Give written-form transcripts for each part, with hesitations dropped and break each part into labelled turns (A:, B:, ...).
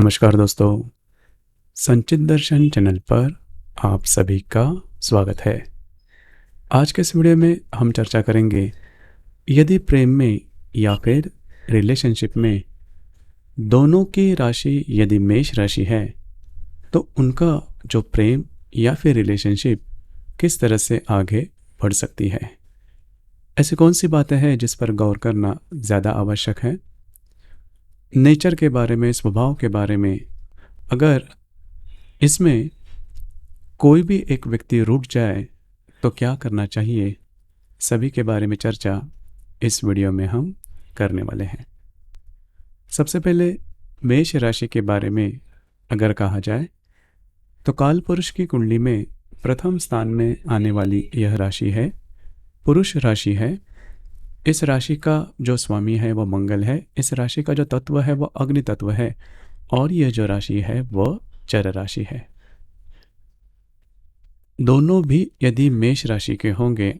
A: नमस्कार दोस्तों, संचित दर्शन चैनल पर आप सभी का स्वागत है। आज के इस वीडियो में हम चर्चा करेंगे, यदि प्रेम में या फिर रिलेशनशिप में दोनों की राशि यदि मेष राशि है तो उनका जो प्रेम या फिर रिलेशनशिप किस तरह से आगे बढ़ सकती है। ऐसी कौन सी बातें हैं जिस पर गौर करना ज़्यादा आवश्यक है। नेचर के बारे में, स्वभाव के बारे में, अगर इसमें कोई भी एक व्यक्ति रुक जाए तो क्या करना चाहिए, सभी के बारे में चर्चा इस वीडियो में हम करने वाले हैं। सबसे पहले मेष राशि के बारे में अगर कहा जाए तो काल पुरुष की कुंडली में प्रथम स्थान में आने वाली यह राशि है, पुरुष राशि है। इस राशि का जो स्वामी है वह मंगल है। इस राशि का जो तत्व है वह अग्नि तत्व है और यह जो राशि है वह चर राशि है। दोनों भी यदि मेष राशि के होंगे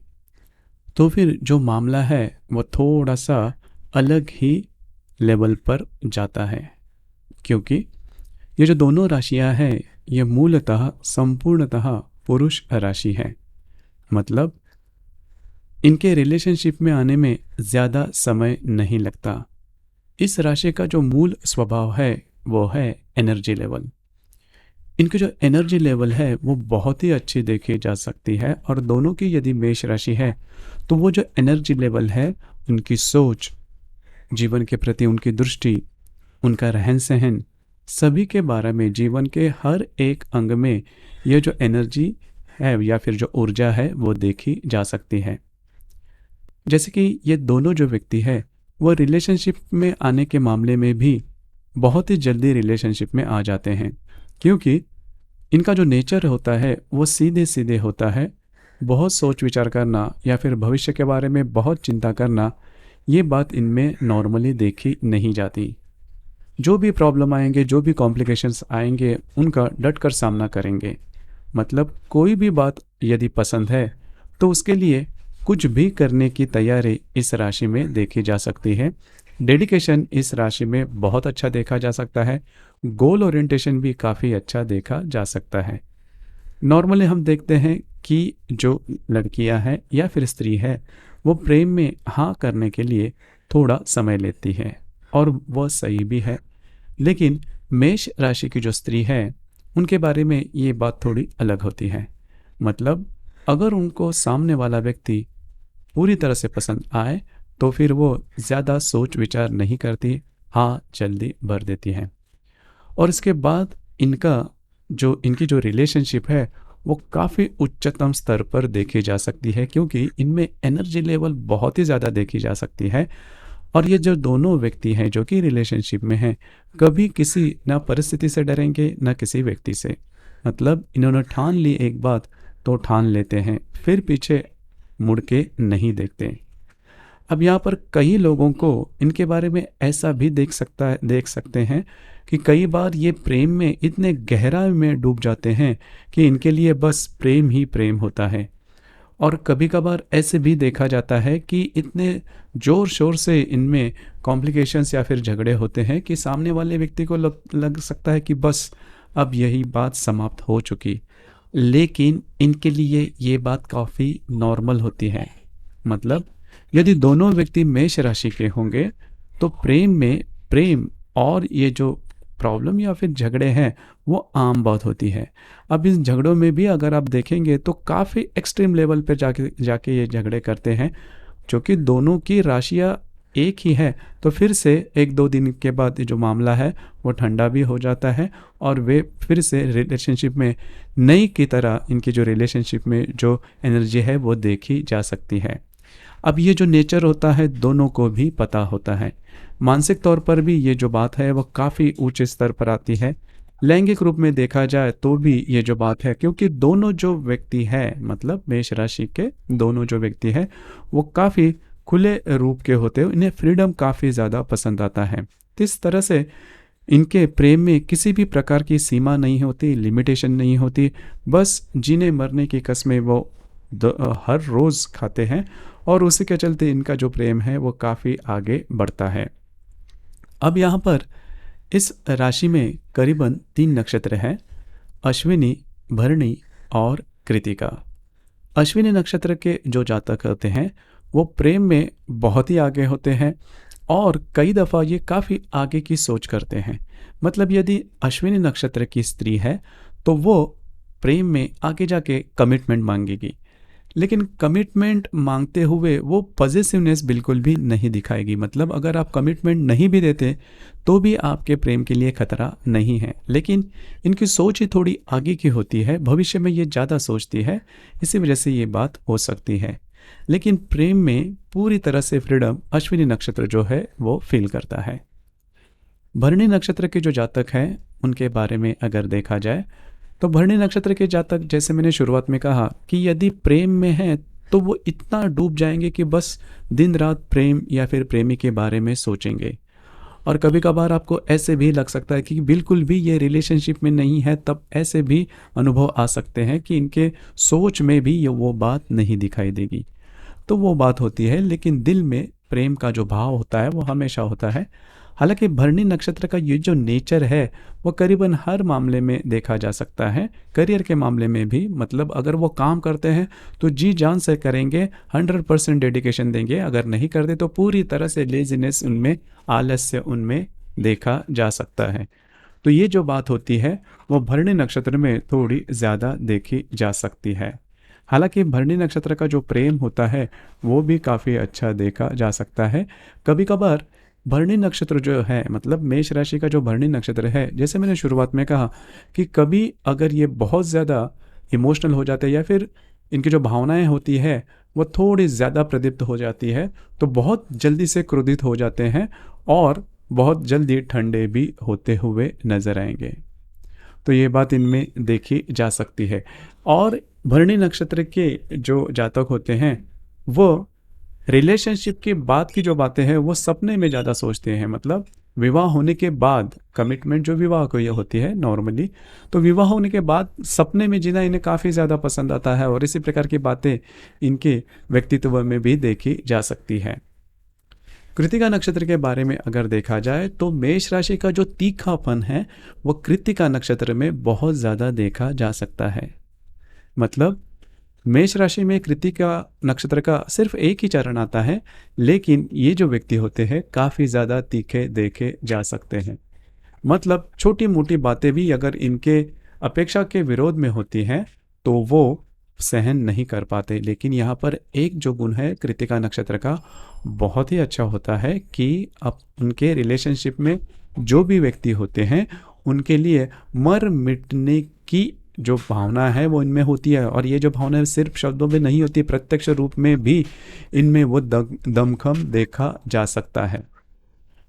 A: तो फिर जो मामला है वह थोड़ा सा अलग ही लेवल पर जाता है, क्योंकि ये जो दोनों राशियां हैं ये मूलतः संपूर्णतः पुरुष राशि है। मतलब इनके रिलेशनशिप में आने में ज़्यादा समय नहीं लगता। इस राशि का जो मूल स्वभाव है वो है एनर्जी लेवल। इनकी जो एनर्जी लेवल है वो बहुत ही अच्छी देखी जा सकती है और दोनों की यदि मेष राशि है तो वो जो एनर्जी लेवल है, उनकी सोच, जीवन के प्रति उनकी दृष्टि, उनका रहन सहन, सभी के बारे में, जीवन के हर एक अंग में यह जो एनर्जी है या फिर जो ऊर्जा है वो देखी जा सकती है। जैसे कि ये दोनों जो व्यक्ति है वो रिलेशनशिप में आने के मामले में भी बहुत ही जल्दी रिलेशनशिप में आ जाते हैं, क्योंकि इनका जो नेचर होता है वो सीधे सीधे होता है। बहुत सोच विचार करना या फिर भविष्य के बारे में बहुत चिंता करना, ये बात इनमें नॉर्मली देखी नहीं जाती। जो भी प्रॉब्लम आएंगे, जो भी कॉम्प्लिकेशंस आएंगे, उनका डट कर सामना करेंगे। मतलब कोई भी बात यदि पसंद है तो उसके लिए कुछ भी करने की तैयारी इस राशि में देखी जा सकती है। डेडिकेशन इस राशि में बहुत अच्छा देखा जा सकता है। गोल ओरिएंटेशन भी काफ़ी अच्छा देखा जा सकता है। नॉर्मली हम देखते हैं कि जो लड़कियां हैं या फिर स्त्री है वो प्रेम में हाँ करने के लिए थोड़ा समय लेती है और वह सही भी है। लेकिन मेष राशि की जो स्त्री है उनके बारे में ये बात थोड़ी अलग होती है। मतलब अगर उनको सामने वाला व्यक्ति पूरी तरह से पसंद आए तो फिर वो ज़्यादा सोच विचार नहीं करती, हाँ जल्दी भर देती है। और इसके बाद इनकी जो रिलेशनशिप है वो काफ़ी उच्चतम स्तर पर देखी जा सकती है, क्योंकि इनमें एनर्जी लेवल बहुत ही ज़्यादा देखी जा सकती है। और ये जो दोनों व्यक्ति हैं जो कि रिलेशनशिप में हैं, कभी किसी ना परिस्थिति से डरेंगे ना किसी व्यक्ति से। मतलब इन्होंने ठान ली एक बात तो ठान लेते हैं, फिर पीछे मुड़ के नहीं देखते। अब यहाँ पर कई लोगों को इनके बारे में ऐसा भी देख सकते हैं कि कई बार ये प्रेम में इतने गहराई में डूब जाते हैं कि इनके लिए बस प्रेम ही प्रेम होता है। और कभी कभार ऐसे भी देखा जाता है कि इतने जोर शोर से इनमें कॉम्प्लिकेशंस या फिर झगड़े होते हैं कि सामने वाले व्यक्ति को लग सकता है कि बस अब यही बात समाप्त हो चुकी। लेकिन इनके लिए ये बात काफ़ी नॉर्मल होती है। मतलब यदि दोनों व्यक्ति मेष राशि के होंगे तो प्रेम और ये जो प्रॉब्लम या फिर झगड़े हैं वो आम बात होती है। अब इन झगड़ों में भी अगर आप देखेंगे तो काफ़ी एक्सट्रीम लेवल पर जाके ये झगड़े करते हैं, क्योंकि दोनों की राशियाँ एक ही है। तो फिर से एक दो दिन के बाद जो मामला है वो ठंडा भी हो जाता है और वे फिर से रिलेशनशिप में नई की तरह इनकी जो रिलेशनशिप में जो एनर्जी है वो देखी जा सकती है। अब ये जो नेचर होता है दोनों को भी पता होता है। मानसिक तौर पर भी ये जो बात है वो काफ़ी ऊंचे स्तर पर आती है। लैंगिक रूप में देखा जाए तो भी ये जो बात है, क्योंकि दोनों जो व्यक्ति है, मतलब मेष राशि के दोनों जो व्यक्ति है वो काफ़ी खुले रूप के होते हैं, इन्हें फ्रीडम काफ़ी ज़्यादा पसंद आता है। तो इस तरह से इनके प्रेम में किसी भी प्रकार की सीमा नहीं होती, लिमिटेशन नहीं होती। बस जीने मरने की कस्में वो हर रोज़ खाते हैं और उसी के चलते इनका जो प्रेम है वो काफ़ी आगे बढ़ता है। अब यहाँ पर इस राशि में करीबन 3 नक्षत्र हैं, अश्विनी, भरणी और कृतिका। अश्विनी नक्षत्र के जो जातक होते हैं वो प्रेम में बहुत ही आगे होते हैं और कई दफ़ा ये काफ़ी आगे की सोच करते हैं। मतलब यदि अश्विनी नक्षत्र की स्त्री है तो वो प्रेम में आगे जाके कमिटमेंट मांगेगी, लेकिन कमिटमेंट मांगते हुए वो पॉजिटिवनेस बिल्कुल भी नहीं दिखाएगी। मतलब अगर आप कमिटमेंट नहीं भी देते तो भी आपके प्रेम के लिए खतरा नहीं है, लेकिन इनकी सोच ही थोड़ी आगे की होती है, भविष्य में ये ज़्यादा सोचती है, इसी वजह से ये बात हो सकती है। लेकिन प्रेम में पूरी तरह से फ्रीडम अश्विनी नक्षत्र जो है वो फील करता है। भरणी नक्षत्र के जो जातक हैं उनके बारे में अगर देखा जाए तो भरणी नक्षत्र के जातक, जैसे मैंने शुरुआत में कहा कि यदि प्रेम में है तो वो इतना डूब जाएंगे कि बस दिन रात प्रेम या फिर प्रेमी के बारे में सोचेंगे। और कभी कभार आपको ऐसे भी लग सकता है कि बिल्कुल भी ये रिलेशनशिप में नहीं है, तब ऐसे भी अनुभव आ सकते हैं कि इनके सोच में भी ये वो बात नहीं दिखाई देगी। तो वो बात होती है, लेकिन दिल में प्रेम का जो भाव होता है वो हमेशा होता है। हालांकि भरणी नक्षत्र का ये जो नेचर है वो करीबन हर मामले में देखा जा सकता है, करियर के मामले में भी। मतलब अगर वो काम करते हैं तो जी जान से करेंगे, 100% डेडिकेशन देंगे, अगर नहीं करते तो पूरी तरह से लेजीनेस उनमें, आलस्य उनमें देखा जा सकता है। तो ये जो बात होती है वो भरणी नक्षत्र में थोड़ी ज़्यादा देखी जा सकती है। हालांकि भरणी नक्षत्र का जो प्रेम होता है वो भी काफ़ी अच्छा देखा जा सकता है। कभी कभार भरणी नक्षत्र जो है, मतलब मेष राशि का जो भरणी नक्षत्र है, जैसे मैंने शुरुआत में कहा कि कभी अगर ये बहुत ज़्यादा इमोशनल हो जाते हैं या फिर इनकी जो भावनाएं होती है वो थोड़ी ज़्यादा प्रदीप्त हो जाती है तो बहुत जल्दी से क्रोधित हो जाते हैं और बहुत जल्दी ठंडे भी होते हुए नजर आएंगे। तो ये बात इनमें देखी जा सकती है। और भरणी नक्षत्र के जो जातक होते हैं वो रिलेशनशिप के बाद की जो बातें हैं वो सपने में ज़्यादा सोचते हैं। मतलब विवाह होने के बाद, कमिटमेंट जो विवाह को ये होती है नॉर्मली, तो विवाह होने के बाद सपने में जीना इन्हें काफ़ी ज़्यादा पसंद आता है और इसी प्रकार की बातें इनके व्यक्तित्व में भी देखी जा सकती है। कृतिका नक्षत्र के बारे में अगर देखा जाए तो मेष राशि का जो तीखापन है वो कृतिका नक्षत्र में बहुत ज़्यादा देखा जा सकता है। मतलब मेष राशि में कृतिका नक्षत्र का सिर्फ एक ही चरण आता है, लेकिन ये जो व्यक्ति होते हैं काफ़ी ज़्यादा तीखे देखे जा सकते हैं। मतलब छोटी मोटी बातें भी अगर इनके अपेक्षा के विरोध में होती हैं तो वो सहन नहीं कर पाते। लेकिन यहाँ पर एक जो गुण है कृतिका नक्षत्र का बहुत ही अच्छा होता है कि अब उनके रिलेशनशिप में जो भी व्यक्ति होते हैं उनके लिए मर मिटने की जो भावना है वो इनमें होती है। और ये जो भावना है सिर्फ शब्दों में नहीं होती, प्रत्यक्ष रूप में भी इनमें वो दमखम देखा जा सकता है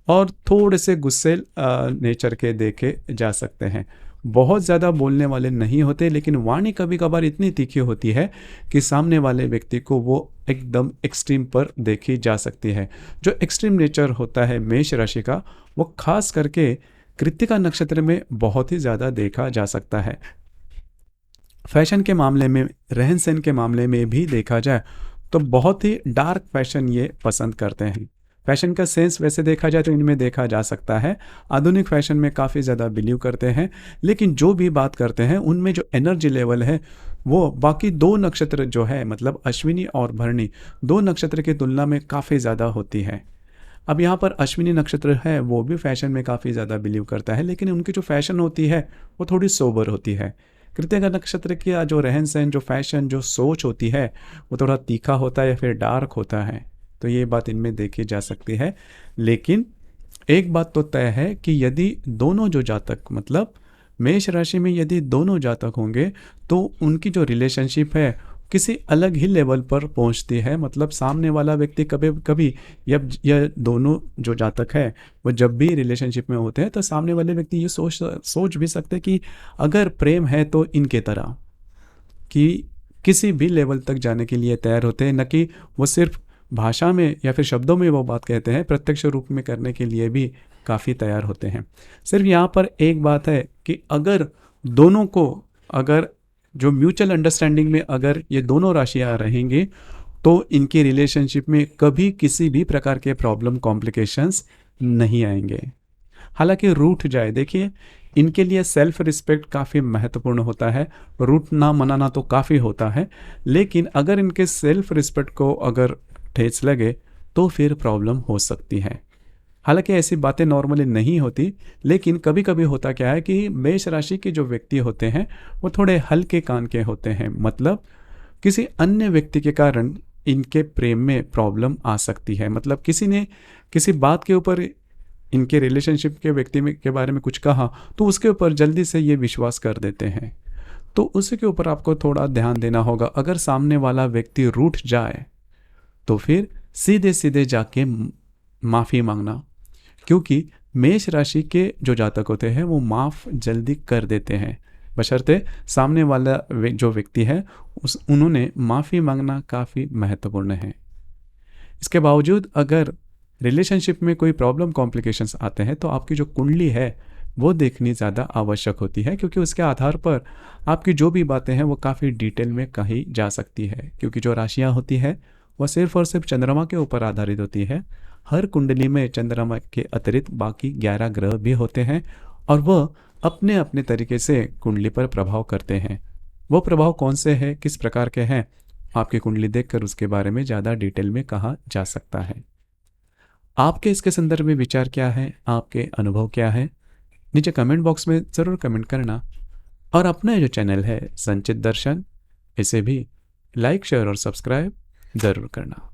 A: और थोड़े से गुस्से नेचर के देखे जा सकते हैं। बहुत ज़्यादा बोलने वाले नहीं होते, लेकिन वाणी कभी कभार इतनी तीखी होती है कि सामने वाले व्यक्ति को वो एकदम एक्सट्रीम पर देखी जा सकती है। जो एक्सट्रीम नेचर होता है मेष राशि का वो खास करके कृतिका नक्षत्र में बहुत ही ज़्यादा देखा जा सकता है। फैशन के मामले में, रहन सहन के मामले में भी देखा जाए तो बहुत ही डार्क फैशन ये पसंद करते हैं। फैशन का सेंस वैसे देखा जाए तो इनमें देखा जा सकता है। आधुनिक फैशन में काफ़ी ज़्यादा बिलीव करते हैं, लेकिन जो भी बात करते हैं उनमें जो एनर्जी लेवल है वो बाकी दो नक्षत्र जो है, मतलब अश्विनी और भरणी, दो नक्षत्र की तुलना में काफ़ी ज़्यादा होती है। अब यहाँ पर अश्विनी नक्षत्र है वो भी फैशन में काफ़ी ज़्यादा बिलीव करता है, लेकिन उनकी जो फैशन होती है वो थोड़ी सोबर होती है। कृतिका नक्षत्र की जो रहन सहन, जो फैशन, जो सोच होती है वो थोड़ा तीखा होता है या फिर डार्क होता है। तो ये बात इनमें देखी जा सकती है। लेकिन एक बात तो तय है कि यदि दोनों जो जातक, मतलब मेष राशि में यदि दोनों जातक होंगे तो उनकी जो रिलेशनशिप है किसी अलग ही लेवल पर पहुंचती है। मतलब सामने वाला व्यक्ति कभी कभी, जब यह दोनों जो जातक है वो जब भी रिलेशनशिप में होते हैं तो सामने वाले व्यक्ति ये सोच भी सकते कि अगर प्रेम है तो इनके तरह, कि किसी भी लेवल तक जाने के लिए तैयार होते हैं, न कि वो सिर्फ भाषा में या फिर शब्दों में वो बात कहते हैं, प्रत्यक्ष रूप में करने के लिए भी काफ़ी तैयार होते हैं। सिर्फ यहाँ पर एक बात है कि अगर दोनों को, अगर जो म्यूचुअल अंडरस्टैंडिंग में अगर ये दोनों राशियाँ रहेंगी तो इनकी रिलेशनशिप में कभी किसी भी प्रकार के प्रॉब्लम, कॉम्प्लिकेशंस नहीं आएंगे। हालांकि रूठ जाए, देखिए इनके लिए सेल्फ रिस्पेक्ट काफ़ी महत्वपूर्ण होता है, रूठना मनाना तो काफ़ी होता है, लेकिन अगर इनके सेल्फ रिस्पेक्ट को अगर ठेस लगे तो फिर प्रॉब्लम हो सकती है। हालांकि ऐसी बातें नॉर्मली नहीं होती, लेकिन कभी कभी होता क्या है कि मेष राशि के जो व्यक्ति होते हैं वो थोड़े हल्के कान के होते हैं, मतलब किसी अन्य व्यक्ति के कारण इनके प्रेम में प्रॉब्लम आ सकती है। मतलब किसी ने किसी बात के ऊपर इनके रिलेशनशिप के व्यक्ति में के बारे में कुछ कहा तो उसके ऊपर जल्दी से ये विश्वास कर देते हैं, तो उसके ऊपर आपको थोड़ा ध्यान देना होगा। अगर सामने वाला व्यक्ति रूठ जाए तो फिर सीधे सीधे जाके माफ़ी मांगना, क्योंकि मेष राशि के जो जातक होते हैं वो माफ़ जल्दी कर देते हैं, बशर्ते सामने वाला जो व्यक्ति है उन्होंने माफ़ी मांगना काफ़ी महत्वपूर्ण है। इसके बावजूद अगर रिलेशनशिप में कोई प्रॉब्लम कॉम्प्लिकेशंस आते हैं तो आपकी जो कुंडली है वो देखनी ज़्यादा आवश्यक होती है, क्योंकि उसके आधार पर आपकी जो भी बातें हैं वो काफ़ी डिटेल में कही जा सकती है। क्योंकि जो राशियाँ होती है वह सिर्फ और सिर्फ चंद्रमा के ऊपर आधारित होती है। हर कुंडली में चंद्रमा के अतिरिक्त बाकी 11 ग्रह भी होते हैं और वह अपने अपने तरीके से कुंडली पर प्रभाव करते हैं। वो प्रभाव कौन से हैं, किस प्रकार के हैं, आपकी कुंडली देखकर उसके बारे में ज़्यादा डिटेल में कहा जा सकता है। आपके इसके संदर्भ में विचार क्या है, आपके अनुभव क्या है, नीचे कमेंट बॉक्स में ज़रूर कमेंट करना। और अपना जो चैनल है संचित दर्शन, इसे भी लाइक शेयर और सब्सक्राइब ज़रूर करना।